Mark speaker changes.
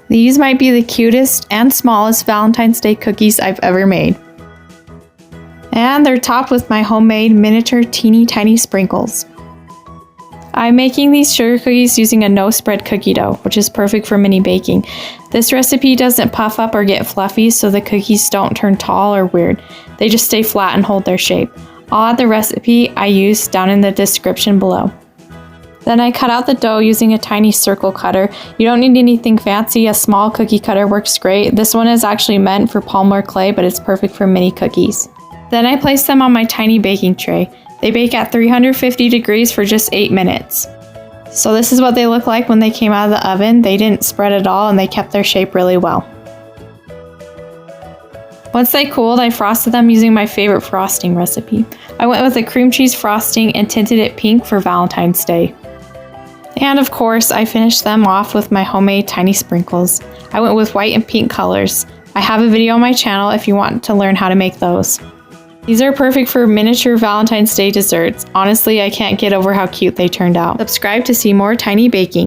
Speaker 1: These might be the cutest and smallest Valentine's Day cookies I've ever made. And they're topped with my homemade miniature teeny tiny sprinkles. I'm making these sugar cookies using a no-spread cookie dough, which is perfect for mini baking. This recipe doesn't puff up or get fluffy, so the cookies don't turn tall or weird. They just stay flat and hold their shape. I'll add the recipe I used down in the description below. Then I cut out the dough using a tiny circle cutter. You don't need anything fancy, a small cookie cutter works great. This one is actually meant for polymer clay, but it's perfect for mini cookies. Then I place them on my tiny baking tray. They bake at 350 degrees for just 8 minutes. So this is what they look like when they came out of the oven. They didn't spread at all and they kept their shape really well. Once they cooled, I frosted them using my favorite frosting recipe. I went with a cream cheese frosting and tinted it pink for Valentine's Day. And of course, I finished them off with my homemade tiny sprinkles. I went with white and pink colors. I have a video on my channel if you want to learn how to make those. These are perfect for miniature Valentine's Day desserts. Honestly, I can't get over how cute they turned out. Subscribe to see more tiny baking.